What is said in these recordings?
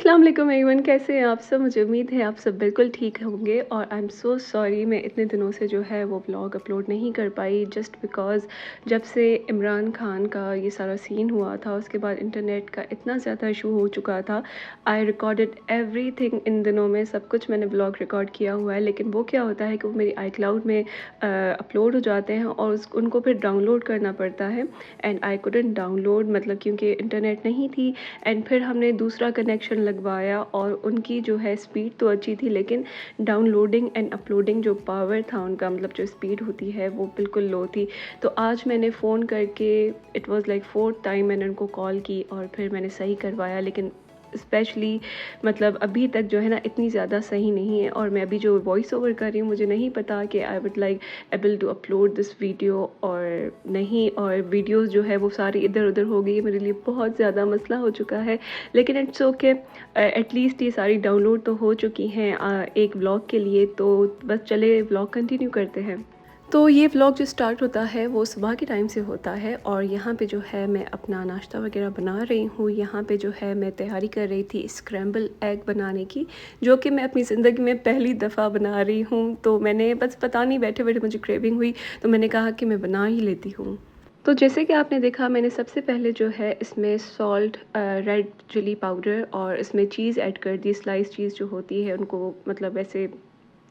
अस्सलाम वालेकुम एवरीवन, कैसे हैं आप सब। मुझे उम्मीद है आप सब बिल्कुल ठीक होंगे और आई एम सो सॉरी मैं इतने दिनों से जो है वो व्लॉग अपलोड नहीं कर पाई जस्ट बिकॉज़ जब से इमरान खान का ये सारा सीन हुआ था उसके बाद इंटरनेट का इतना ज़्यादा इशू हो चुका था। आई रिकॉर्डेड एवरीथिंग, इन दिनों में सब कुछ मैंने व्लॉग रिकॉर्ड किया हुआ है, लेकिन वो क्या होता है कि वो मेरी iCloud में अपलोड हो जाते हैं और उनको फिर डाउनलोड करना पड़ता है एंड आई कुडंट डाउनलोड, मतलब क्योंकि इंटरनेट नहीं थी। एंड फिर हमने दूसरा कनेक्शन लगवाया और उनकी जो है स्पीड तो अच्छी थी, लेकिन डाउनलोडिंग एंड अपलोडिंग जो पावर था उनका, मतलब जो स्पीड होती है वो बिल्कुल लो थी। तो आज मैंने फ़ोन करके it was like 4th time मैंने उनको कॉल की और फिर मैंने सही करवाया, लेकिन स्पेशली मतलब अभी तक जो है ना इतनी ज़्यादा सही नहीं है। और मैं अभी जो वॉइस ओवर कर रही हूँ मुझे नहीं पता कि I would like able to upload this video और नहीं, और वीडियोस जो है वो सारी इधर उधर हो गई है, मेरे लिए बहुत ज़्यादा मसला हो चुका है। लेकिन इट्स ओके, एटलीस्ट ये सारी डाउनलोड तो हो चुकी हैं एक व्लॉग के लिए। तो बस चले व्लॉग कंटिन्यू करते हैं। तो ये व्लॉग जो स्टार्ट होता है वो सुबह के टाइम से होता है और यहाँ पे जो है मैं अपना नाश्ता वगैरह बना रही हूँ। यहाँ पे जो है मैं तैयारी कर रही थी स्क्रैम्बल एग बनाने की, जो कि मैं अपनी ज़िंदगी में पहली दफ़ा बना रही हूँ। तो मैंने बस पता नहीं बैठे बैठे मुझे क्रेविंग हुई तो मैंने कहा कि मैं बना ही लेती हूँ। तो जैसे कि आपने देखा मैंने सबसे पहले जो है इसमें सॉल्ट, रेड चिली पाउडर और इसमें चीज़ ऐड कर दी। स्लाइस चीज़ जो होती है उनको मतलब वैसे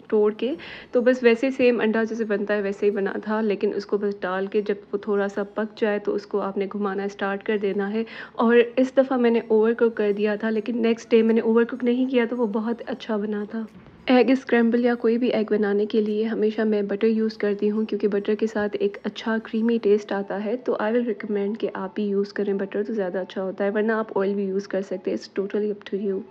तोड़ के, तो बस वैसे सेम अंडा जैसे बनता है वैसे ही बना था, लेकिन उसको बस डाल के जब वो थोड़ा सा पक जाए तो उसको आपने घुमाना स्टार्ट कर देना है। और इस दफ़ा मैंने ओवर कुक कर दिया था, लेकिन नेक्स्ट डे मैंने ओवर कुक नहीं किया तो वो बहुत अच्छा बना था। एग स्क्रैम्बल या कोई भी एग बनाने के लिए हमेशा मैं बटर यूज़ करती हूँ, क्योंकि बटर के साथ एक अच्छा क्रीमी टेस्ट आता है। तो आई विल रिकमेंड कि आप भी यूज़ करें बटर, तो ज़्यादा अच्छा होता है, वरना आप ऑयल भी यूज़ कर सकते हैं। It's totally up to you.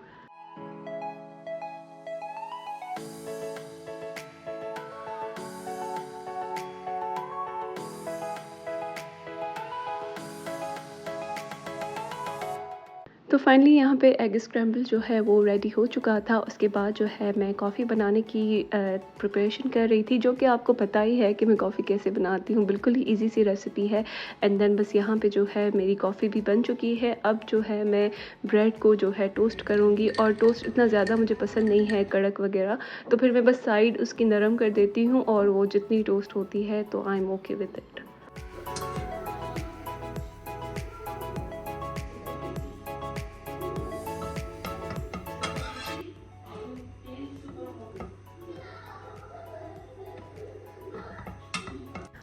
तो फाइनली यहाँ पे एग स्क्रैम्बल जो है वो रेडी हो चुका था। उसके बाद जो है मैं कॉफ़ी बनाने की प्रिपरेशन कर रही थी, जो कि आपको पता ही है कि मैं कॉफ़ी कैसे बनाती हूँ, बिल्कुल ही इजी सी रेसिपी है। एंड देन बस यहाँ पे जो है मेरी कॉफ़ी भी बन चुकी है। अब जो है मैं ब्रेड को जो है टोस्ट करूँगी, और टोस्ट इतना ज़्यादा मुझे पसंद नहीं है कड़क वगैरह, तो फिर मैं बस साइड उसकी नरम कर देती हूँ और वो जितनी टोस्ट होती है तो I am okay with it.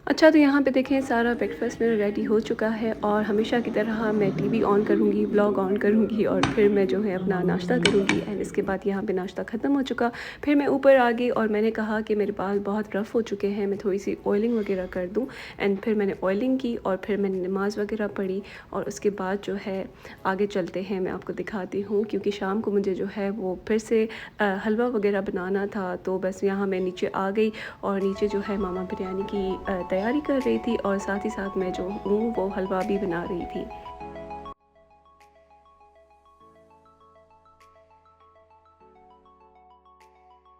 अच्छा, तो यहाँ पे देखें सारा ब्रेकफ़ास्ट मेरा रेडी हो चुका है और हमेशा की तरह मैं टीवी ऑन करूँगी, व्लॉग ऑन करूँगी और फिर मैं जो है अपना नाश्ता करूँगी। एंड इसके बाद यहाँ पे नाश्ता ख़त्म हो चुका, फिर मैं ऊपर आ गई और मैंने कहा कि मेरे बाल बहुत रफ़ हो चुके हैं, मैं थोड़ी-सी ऑयलिंग वगैरह कर दूँ। एंड फिर मैंने ऑयलिंग की और फिर मैंने नमाज़ वगैरह पढ़ी और उसके बाद जो है आगे चलते हैं, मैं आपको दिखाती हूँ, क्योंकि शाम को मुझे जो है वो फिर से हलवा वगैरह बनाना था। तो बस यहाँ मैं नीचे आ गई और नीचे जो है मामा बिरयानी की तैयारी कर रही थी और साथ ही साथ मैं जो हूँ वो हलवा भी बना रही थी।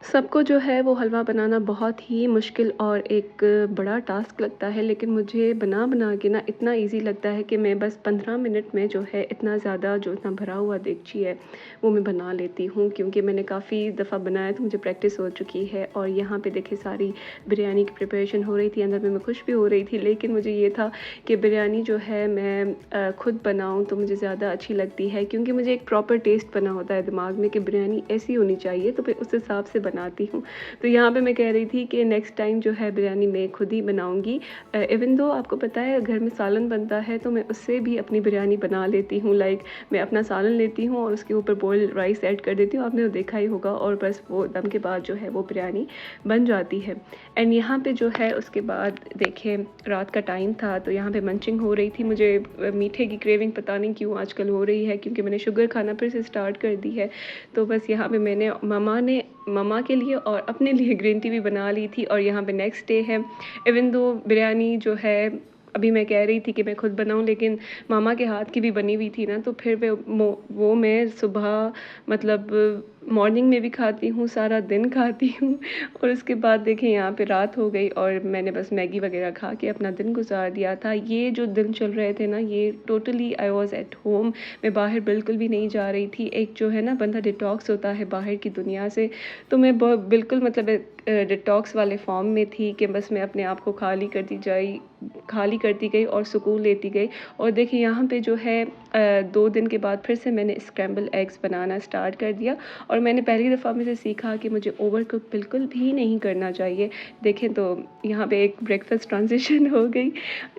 सबको जो है वो हलवा बनाना बहुत ही मुश्किल और एक बड़ा टास्क लगता है, लेकिन मुझे बना के ना इतना इजी लगता है कि मैं बस 15 मिनट में जो है इतना ज़्यादा जो इतना भरा हुआ देगची है वो मैं बना लेती हूँ, क्योंकि मैंने काफ़ी दफ़ा बनाया तो मुझे प्रैक्टिस हो चुकी है। और यहाँ पे देखिए सारी बिरयानी की प्रिपरेशन हो रही थी, अंदर में मैं खुश भी हो रही थी, लेकिन मुझे ये था कि बिरयानी जो है मैं खुद बनाऊँ तो मुझे ज़्यादा अच्छी लगती है, क्योंकि मुझे एक प्रॉपर टेस्ट बना होता है दिमाग में कि बिरयानी ऐसी होनी चाहिए, तो फिर उस हिसाब से बनाती हूँ। तो यहाँ पे मैं कह रही थी कि नेक्स्ट टाइम जो है बिरयानी मैं खुद ही बनाऊँगी। इवन दो आपको पता है घर में सालन बनता है तो मैं उससे भी अपनी बिरयानी बना लेती हूँ। लाइक मैं अपना सालन लेती हूँ और उसके ऊपर बॉइल्ड राइस ऐड कर देती हूँ, आपने तो देखा ही होगा, और बस वो दम के बाद जो है वो बिरयानी बन जाती है। एंड यहाँ पे जो है उसके बाद देखिए रात का टाइम था तो यहाँ पे मंचिंग हो रही थी। मुझे मीठे की क्रेविंग पता नहीं क्यों आजकल हो रही है, क्योंकि मैंने शुगर खाना फिर से स्टार्ट कर दी है। तो बस यहाँ पे मैंने ममा के लिए और अपने लिए ग्रीन टी भी बना ली थी। और यहाँ पे नेक्स्ट डे है, इवन दो बिरयानी जो है अभी मैं कह रही थी कि मैं खुद बनाऊं, लेकिन मामा के हाथ की भी बनी हुई थी ना, तो फिर वो मैं सुबह मतलब मॉर्निंग में भी खाती हूँ, सारा दिन खाती हूँ और उसके बाद देखें यहाँ पे रात हो गई और मैंने बस मैगी वगैरह खा के अपना दिन गुजार दिया था। ये जो दिन चल रहे थे ना, ये totally I was at home. मैं बाहर बिल्कुल भी नहीं जा रही थी। एक जो है ना बंदा डिटॉक्स होता है बाहर की दुनिया से, तो मैं बिल्कुल मतलब डिटॉक्स वाले फॉर्म में थी कि बस मैं अपने आप को खाली करती गई और सुकून लेती गई। और देखिए यहाँ पे जो है 2 दिन के बाद फिर से मैंने स्क्रैम्बल एग्स बनाना स्टार्ट कर दिया और मैंने पहली दफ़ा मुझे सीखा कि मुझे ओवर कुक बिल्कुल भी नहीं करना चाहिए। देखें तो यहाँ पे एक ब्रेकफास्ट ट्रांजिशन हो गई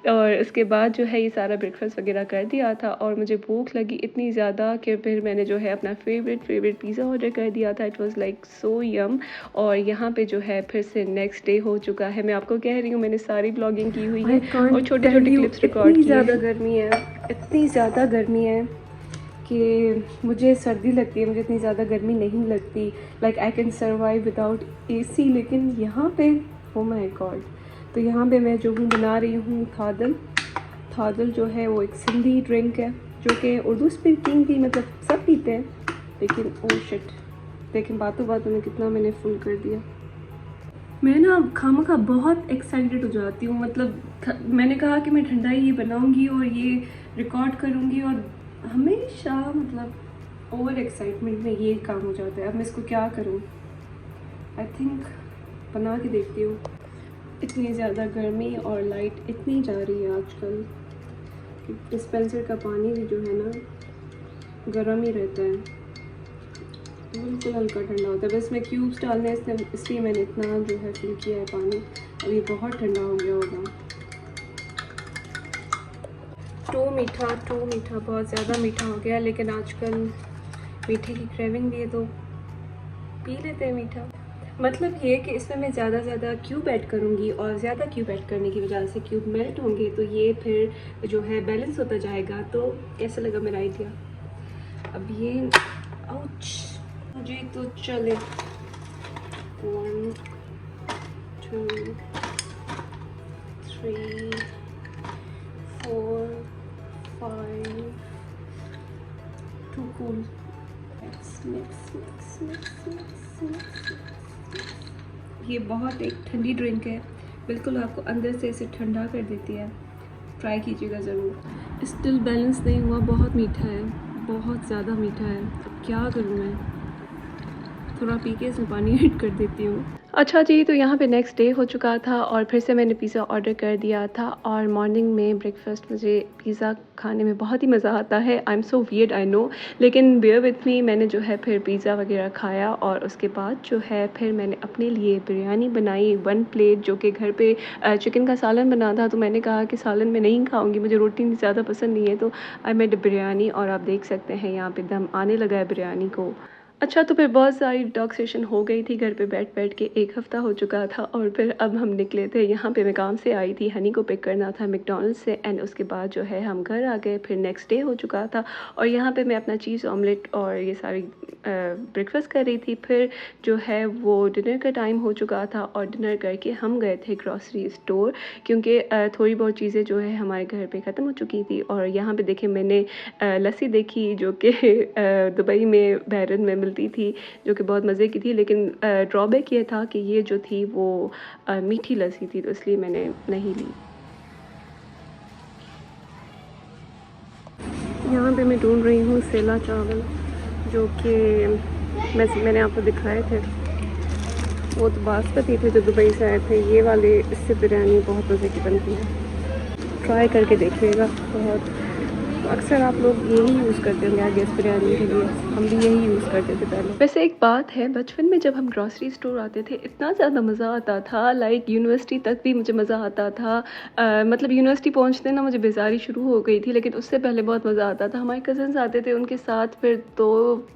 और उसके बाद जो है ये सारा ब्रेकफास्ट वगैरह कर दिया था और मुझे भूख लगी इतनी ज़्यादा कि फिर मैंने जो है अपना फेवरेट पिज़्ज़ा ऑर्डर कर दिया था। इट वाज़ लाइक सो यम। और यहाँ पे जो है फिर से नेक्स्ट डे हो चुका है। मैं आपको कह रही हूँ मैंने सारी ब्लॉगिंग की हुई है और छोटे-छोटे क्लिप्स रिकॉर्ड किए हैं। इतनी ज़्यादा गर्मी है कि मुझे सर्दी लगती है, मुझे इतनी ज़्यादा गर्मी नहीं लगती। Like I can survive without AC. लेकिन यहाँ पे ओ माय गॉड। तो यहाँ पे मैं जो हूँ बना रही हूँ थादल जो है वो एक सिंधी ड्रिंक है जो कि उर्दू स्पीकिंग भी मतलब सब पीते हैं, लेकिन ओ शिट, लेकिन बातों में कितना मैंने फुल कर दिया। मैं ना खामखा बहुत एक्साइटेड हो जाती हूँ। मतलब मैंने कहा कि मैं ठंडा ही बनाऊँगी और ये रिकॉर्ड करूँगी और हमेशा मतलब ओवर एक्साइटमेंट में ये काम हो जाता है। अब मैं इसको क्या करूँ? आई थिंक बना के देखती हूँ। इतनी ज़्यादा गर्मी और लाइट इतनी जा रही है आजकल कि डिस्पेंसर का पानी भी जो है ना गर्म ही रहता है, बिल्कुल हल्का ठंडा होता है। बस मैं क्यूब्स डालने हैं इसलिए मैंने इतना जो है फिल किया है पानी। अब ये बहुत ठंडा हो गया होगा। टू मीठा बहुत ज़्यादा मीठा हो गया, लेकिन आजकल मीठे की क्रेविंग भी है तो पी लेते हैं मीठा। मतलब ये कि इसमें मैं ज़्यादा क्यूब ऐड करूँगी और ज़्यादा क्यूब ऐड करने की वजह से क्यूब मेल्ट होंगे तो ये फिर जो है बैलेंस होता जाएगा। तो कैसा लगा मेरा आइडिया? अब ये आउच जी तो चले 1 2 3 4 5 टू कूल। ये बहुत एक ठंडी ड्रिंक है, बिल्कुल आपको अंदर से इसे ठंडा कर देती है। ट्राई कीजिएगा ज़रूर। स्टिल बैलेंस नहीं हुआ, बहुत मीठा है, बहुत ज़्यादा मीठा है। अब क्या करूँ मैं? थोड़ा पी के इसमें पानी ऐड कर देती हूँ। अच्छा जी, तो यहाँ पे नेक्स्ट डे हो चुका था और फिर से मैंने पिज़्ज़ा ऑर्डर कर दिया था और मॉर्निंग में ब्रेकफास्ट मुझे पिज़्ज़ा खाने में बहुत ही मज़ा आता है। I am so weird I know, लेकिन बेयर विथ मी। मैंने जो है फिर पिज़्ज़ा वगैरह खाया और उसके बाद जो है फिर मैंने अपने लिए बिरयानी बनाई 1 प्लेट, जो कि घर पे चिकन का सालन बना था। तो मैंने कहा कि सालन मैं नहीं खाऊँगी, मुझे रोटी ज़्यादा पसंद नहीं है, तो आई मेड बिरयानी और आप देख सकते हैं यहाँ पे दम आने लगा है बिरयानी को। अच्छा, तो फिर बहुत सारी डिटॉक्सेशन हो गई थी घर पे बैठ के, 1 हफ़्ता हो चुका था और फिर अब हम निकले थे। यहाँ पे मैं काम से आई थी, हनी को पिक करना था मैकडॉनल्ड्स से एंड उसके बाद जो है हम घर आ गए। फिर नेक्स्ट डे हो चुका था और यहाँ पे मैं अपना चीज़ ऑमलेट और ये सारी ब्रेकफास्ट कर रही थी। फिर जो है वो डिनर का टाइम हो चुका था और डिनर करके हम गए थे ग्रॉसरी स्टोर, क्योंकि थोड़ी बहुत चीज़ें जो है हमारे घर पे ख़त्म हो चुकी थी। और यहाँ पे देखिए मैंने लस्सी देखी जो कि दुबई में बहरीन में मिलती थी, जो कि बहुत मज़े की थी, लेकिन ड्रॉबैक ये था कि ये जो थी वो मीठी लस्सी थी, तो इसलिए मैंने नहीं ली। यहाँ पे मैं ढूंढ रही हूँ सेला चावल, जो कि मैंने आपको दिखाए थे। वो तो बासमती थे जो दुबई से आए थे। ये वाले इससे बिरयानी बहुत मज़े की बनती है, ट्राई करके देखिएगा। बहुत अक्सर आप लोग यही यूज़ करते होंगे आई गेस बिरयानी के लिए, हम भी यही यूज़ करते थे पहले। वैसे एक बात है, बचपन में जब हम ग्रॉसरी स्टोर आते थे इतना ज़्यादा मज़ा आता था, लाइक यूनिवर्सिटी तक भी मुझे मज़ा आता था। मतलब यूनिवर्सिटी पहुँचते ना मुझे बेजारी शुरू हो गई थी, लेकिन उससे पहले बहुत मज़ा आता था। हमारे कज़न्स आते थे उनके साथ, फिर तो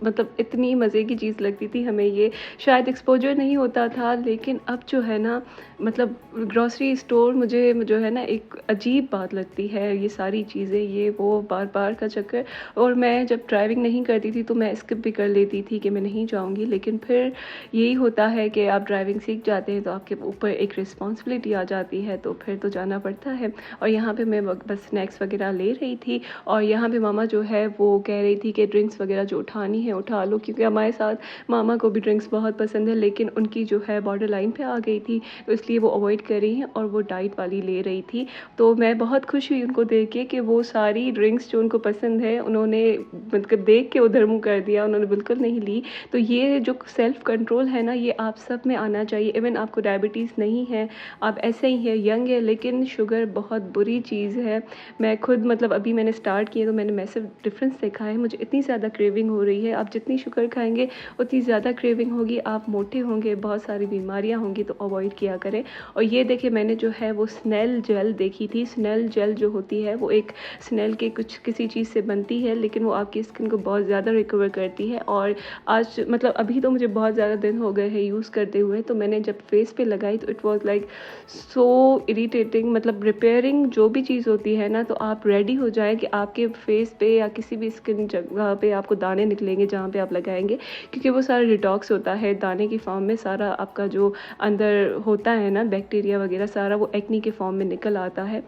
मतलब इतनी मज़े की चीज़ लगती थी हमें। ये शायद एक्सपोजर नहीं होता था, लेकिन अब जो है ना मतलब ग्रॉसरी स्टोर मुझे जो है ना एक अजीब बात लगती है। ये सारी चीज़ें, ये वो बात बार का चक्कर। और मैं जब ड्राइविंग नहीं करती थी तो मैं स्किप भी कर लेती थी कि मैं नहीं जाऊँगी, लेकिन फिर यही होता है कि आप ड्राइविंग सीख जाते हैं तो आपके ऊपर एक रिस्पॉन्सिबिलिटी आ जाती है, तो फिर तो जाना पड़ता है। और यहाँ पे मैं बस स्नैक्स वगैरह ले रही थी, और यहाँ पे मामा जो है वो कह रही थी कि ड्रिंक्स वगैरह जो उठानी है उठा लो, क्योंकि हमारे साथ मामा को भी ड्रिंक्स बहुत पसंद है, लेकिन उनकी जो है बॉर्डर लाइन पे आ गई थी, तो इसलिए वो अवॉइड कर रही हैं और वो डाइट वाली ले रही थी। तो मैं बहुत खुश हुई उनको देख के कि वो सारी ड्रिंक्स जो उनको पसंद है उन्होंने मतलब देख के उधर मुँह कर दिया, उन्होंने बिल्कुल नहीं ली। तो ये जो सेल्फ कंट्रोल है ना, ये आप सब में आना चाहिए। इवन आपको डायबिटीज़ नहीं है, आप ऐसे ही है, यंग है, लेकिन शुगर बहुत बुरी चीज़ है। मैं खुद मतलब अभी मैंने स्टार्ट किया तो मैंने मैसिव डिफरेंस देखा है। मुझे इतनी ज़्यादा क्रेविंग हो रही है, आप जितनी शुगर खाएंगे उतनी ज़्यादा क्रेविंग होगी, आप मोटे होंगे, बहुत सारी बीमारियां होंगी, तो अवॉइड किया करें। और ये देखिए मैंने जो है वो स्नेल जेल देखी थी। स्नेल जेल जो होती है वो एक स्नेल के कुछ किसी चीज़ से बनती है, लेकिन वो आपकी स्किन को बहुत ज़्यादा रिकवर करती है। और आज मतलब अभी तो मुझे बहुत ज़्यादा दिन हो गए हैं यूज़ करते हुए, तो मैंने जब फेस पे लगाई तो it was like so irritating. मतलब रिपेयरिंग जो भी चीज़ होती है ना, तो आप रेडी हो जाए कि आपके फेस पे या किसी भी स्किन जगह पे आपको दाने निकलेंगे जहाँ पे आप लगाएंगे, क्योंकि वो सारा डिटॉक्स होता है दाने की फॉर्म में। सारा आपका जो अंदर होता है ना बैक्टीरिया वगैरह, सारा वो एक्नी के फॉर्म में निकल आता है।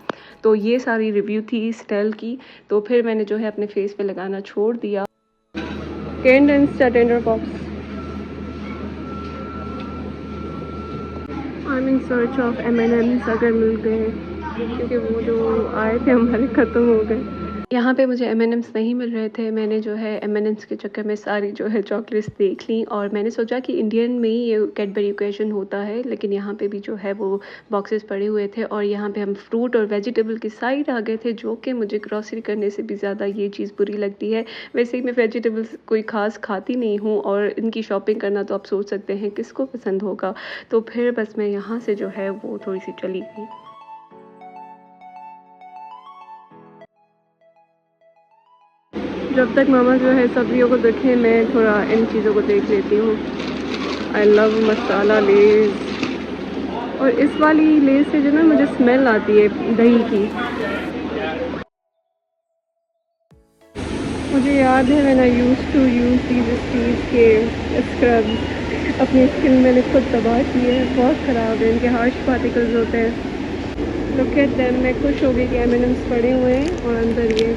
तो ये सारी रिव्यू थी स्टेल की। तो फिर मैंने जो है अपने फेस पे लगाना छोड़ दिया। Canned and tender box, I am in search of M&M's अगर मिल गए, क्योंकि वो जो आए थे हमारे ख़त्म हो गए। यहाँ पे मुझे M&M's नहीं मिल रहे थे। मैंने जो है M&M's के चक्कर में सारी जो है चॉकलेट्स देख ली, और मैंने सोचा कि इंडियन में ही ये कैडबरी ओकेजन होता है, लेकिन यहाँ पे भी जो है वो बॉक्सेस पड़े हुए थे। और यहाँ पे हम फ्रूट और वेजिटेबल की साइड आ गए थे, जो कि मुझे ग्रॉसरी करने से भी ज़्यादा ये चीज़ बुरी लगती है। वैसे ही मैं वेजिटेबल्स कोई ख़ास खाती नहीं हूँ, और इनकी शॉपिंग करना तो आप सोच सकते हैं किसको पसंद होगा। तो फिर बस मैं यहाँ से जो है वो थोड़ी सी चली गई। जब तक मामा जो है सब्जियों को देखें, मैं थोड़ा इन चीज़ों को देख लेती हूँ। आई लव मसाला लेस, और इस वाली लेस से जो ना मुझे स्मेल आती है दही की। मुझे याद है when I used to use these चीज़ के स्क्रब, अपनी स्किन मैंने खुद तबाह की है, बहुत ख़राब है, इनके हार्श पार्टिकल्स होते हैं। लोग कहते हैं, मैं खुश हो गई कि M&M's पड़े हुए हैं और अंदर ये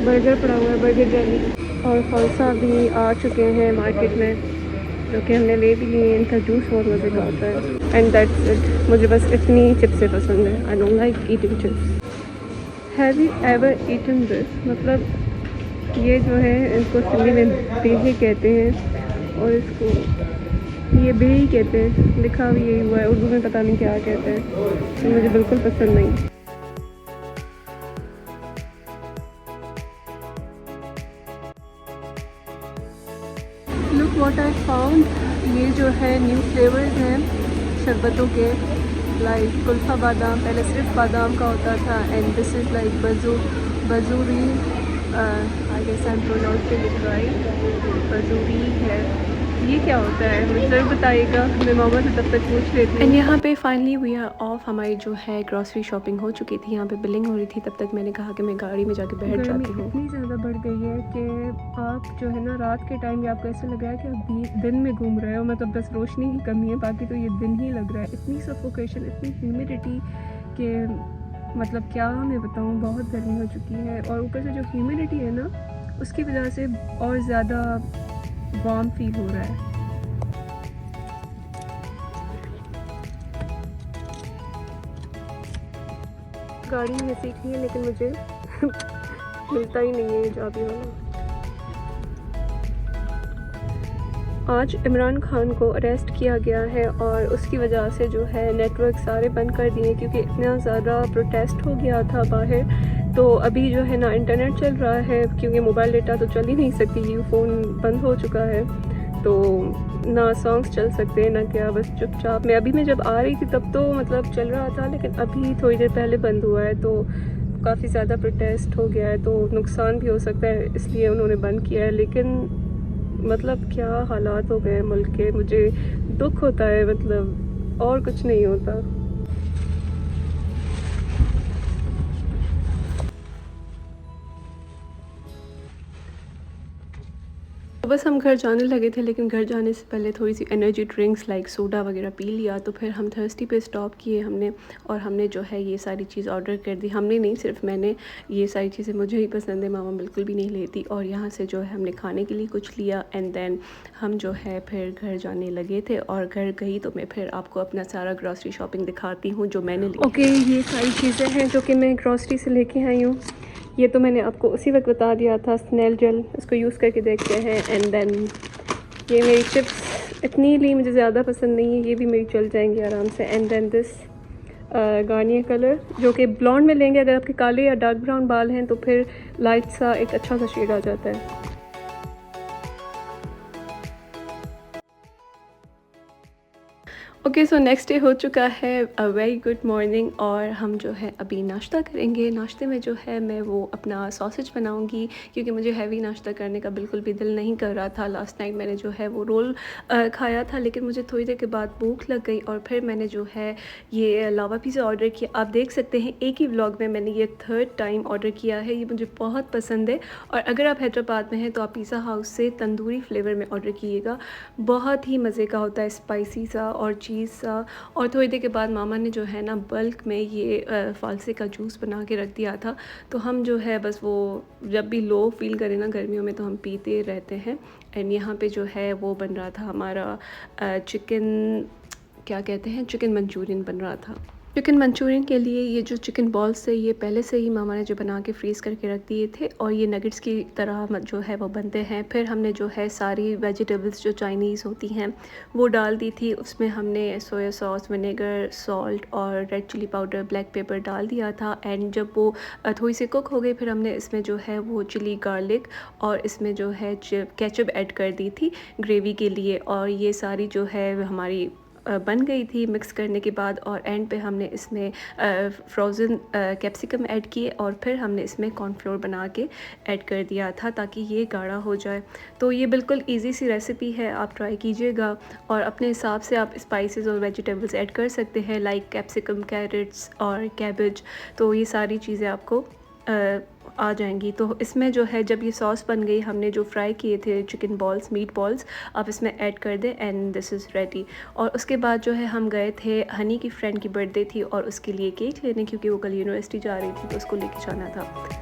बर्गर पड़ा हुआ है, बर्गर जैली। और फलसा भी आ चुके हैं मार्केट में, जो कि हमने ले भी लिए। इनका जूस बहुत मज़े का होता है। And that's it. मुझे बस इतनी चिप्सें पसंद है। I don't like eating chips. Have you ever eaten this? मतलब ये जो है इनको सिंधी में बेहे कहते हैं, और इसको ये बेही कहते हैं। लिखा भी यही हुआ है, उर्दू में पता नहीं क्या कहते हैं। मुझे बिल्कुल पसंद नहीं। Look what I found. ये जो है न्यू फ्लेवर्स हैं शरबतों के, लाइक कुल्फा बादाम, पहले सिर्फ बादाम का होता था, and this is like bajuri, I guess I am pronouncing it right, bajuri है। ये क्या होता है मुझे ज़रूर बताइएगा, मैं मामा से तब तक पूछ लेती हूँ। एंड यहाँ पे फाइनली वी आर ऑफ। हमारी जो है ग्रॉसरी शॉपिंग हो चुकी थी, यहाँ पे बिलिंग हो रही थी। तब तक मैंने कहा कि मैं गाड़ी में जाके बैठ जाती हूँ। इतनी ज़्यादा बढ़ गई है कि आप जो है ना रात के टाइम भी आपको ऐसा लग रहा है कि आप दिन में घूम रहे हो। मतलब बस रोशनी की कमी है, बाकी तो ये दिन ही लग रहा है। इतनी सफोकेशन, इतनी ह्यूमिडिटी कि मतलब क्या मैं बताऊँ, बहुत गर्मी हो चुकी है। और ऊपर से जो ह्यूमिडिटी है ना, उसकी वजह से और ज़्यादा वार्म फील हो रहा है। गाड़ी में सीखनी है, लेकिन मुझे मिलता ही नहीं है चाबी वाला। आज इमरान खान को अरेस्ट किया गया है, और उसकी वजह से जो है नेटवर्क सारे बंद कर दिए, क्योंकि इतना ज़्यादा प्रोटेस्ट हो गया था बाहर। तो अभी जो है ना इंटरनेट चल रहा है, क्योंकि मोबाइल डेटा तो चल ही नहीं सकती, ये फ़ोन बंद हो चुका है, तो ना सॉन्ग्स चल सकते ना क्या, बस चुपचाप। मैं जब आ रही थी तब तो मतलब चल रहा था, लेकिन अभी थोड़ी देर पहले बंद हुआ है। तो काफ़ी ज़्यादा प्रोटेस्ट हो गया है, तो नुकसान भी हो सकता है, इसलिए उन्होंने बंद किया है। लेकिन मतलब क्या हालात हो गए मुल्क के, मुझे दुख होता है, मतलब और कुछ नहीं होता। तो बस हम घर जाने लगे थे, लेकिन घर जाने से पहले थोड़ी सी एनर्जी ड्रिंक्स लाइक सोडा वगैरह पी लिया। तो फिर हम थर्स्टी पे स्टॉप किए हमने, और हमने जो है ये सारी चीज़ ऑर्डर कर दी। हमने नहीं, सिर्फ मैंने। ये सारी चीज़ें मुझे ही पसंद है, मामा बिल्कुल भी नहीं लेती। और यहाँ से जो है हमने खाने के लिए कुछ लिया, एंड देन हम जो है फिर घर जाने लगे थे। और घर गई तो मैं फिर आपको अपना सारा ग्रॉसरी शॉपिंग दिखाती हूँ जो मैंने ली। ओके, ये सारी चीज़ें हैं जो कि मैं ग्रॉसरी से लेके आई हूँ। ये तो मैंने आपको उसी वक्त बता दिया था, स्नेल जेल, इसको यूज़ करके देखते हैं। एंड देन ये मेरी चिप्स इतनी ली, मुझे ज़्यादा पसंद नहीं है, ये भी मेरी चल जाएंगी आराम से। And then this Garnier colour, जो कि ब्लॉन्ड में लेंगे। अगर आपके काले या डार्क ब्राउन बाल हैं तो फिर लाइट सा एक अच्छा सा शेड आ जाता है। ओके, सो नेक्स्ट डे हो चुका है, अ वेरी गुड मॉर्निंग। और हम जो है अभी नाश्ता करेंगे। नाश्ते में जो है मैं वो अपना सॉसेज बनाऊंगी, क्योंकि मुझे हैवी नाश्ता करने का बिल्कुल भी दिल नहीं कर रहा था। लास्ट नाइट मैंने जो है वो रोल खाया था, लेकिन मुझे थोड़ी देर के बाद भूख लग गई, और फिर मैंने जो है ये लावा पिज़्ज़ा ऑर्डर किया। आप देख सकते हैं एक ही व्लॉग में मैंने ये 3rd टाइम ऑर्डर किया है। ये मुझे बहुत पसंद है। और अगर आप हैदराबाद में हैं तो आप पिज़्ज़ा हाउस से तंदूरी फ्लेवर में ऑर्डर कीजिएगा, बहुत ही मज़े का होता है, स्पाइसी सा और चीज़ सा। और थोड़ी देर के बाद मामा ने जो है ना बल्क में ये फालसे का जूस बना के रख दिया था। तो हम जो है बस वो जब भी लो फील करें ना गर्मियों में, तो हम पीते रहते हैं। एंड यहाँ पे जो है वो बन रहा था हमारा चिकन, क्या कहते हैं, चिकन मंचूरियन बन रहा था। चिकन मंचूरियन के लिए ये जो चिकन बॉल्स है, ये पहले से ही मामा ने जो बना के फ्रीज़ करके रख दिए थे, और ये नगेट्स की तरह जो है वो बनते हैं। फिर हमने जो है सारी वेजिटेबल्स जो चाइनीज़ होती हैं वो डाल दी थी। उसमें हमने सोया सॉस, विनेगर, सॉल्ट और red chilli powder, black pepper डाल दिया था। एंड जब वो थोड़ी सी कुक हो गई, फिर हमने इसमें जो है वो चिली गार्लिक और इसमें जो है केचप ऐड कर दी थी ग्रेवी के लिए। और ये सारी जो है हमारी बन गई थी मिक्स करने के बाद। और एंड पे हमने इसमें फ्रोज़न कैप्सिकम ऐड किए, और फिर हमने इसमें कॉर्नफ्लोर बना के ऐड कर दिया था ताकि ये गाढ़ा हो जाए। तो ये बिल्कुल इजी सी रेसिपी है, आप ट्राई कीजिएगा। और अपने हिसाब से आप स्पाइसेस और वेजिटेबल्स ऐड कर सकते हैं, लाइक कैप्सिकम, कैरेट्स और कैबेज। तो ये सारी चीज़ें आपको आ जाएंगी। तो इसमें जो है जब ये सॉस बन गई, हमने जो फ्राई किए थे चिकन बॉल्स, मीट बॉल्स, आप इसमें ऐड कर दें, एंड दिस इज़ रेडी। और उसके बाद जो है हम गए थे, हनी की फ्रेंड की बर्थडे थी, और उसके लिए केक लेने, क्योंकि वो कल यूनिवर्सिटी जा रही थी तो उसको लेके जाना था।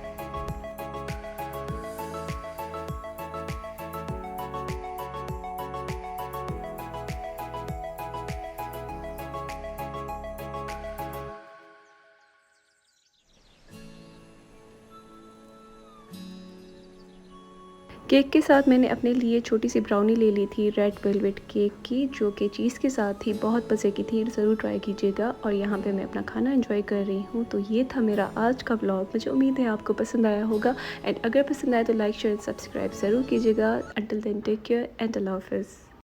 केक के साथ मैंने अपने लिए छोटी सी ब्राउनी ले ली थी रेड वेलवेट केक की, जो कि चीज़ के साथ थी, बहुत मज़े की थी, ज़रूर ट्राई कीजिएगा। और यहाँ पे मैं अपना खाना एंजॉय कर रही हूँ। तो ये था मेरा आज का व्लॉग, मुझे उम्मीद है आपको पसंद आया होगा। एंड अगर पसंद आया तो लाइक, शेयर, सब्सक्राइब ज़रूर कीजिएगा। Until then take care and अल्लाह हाफ़िज़।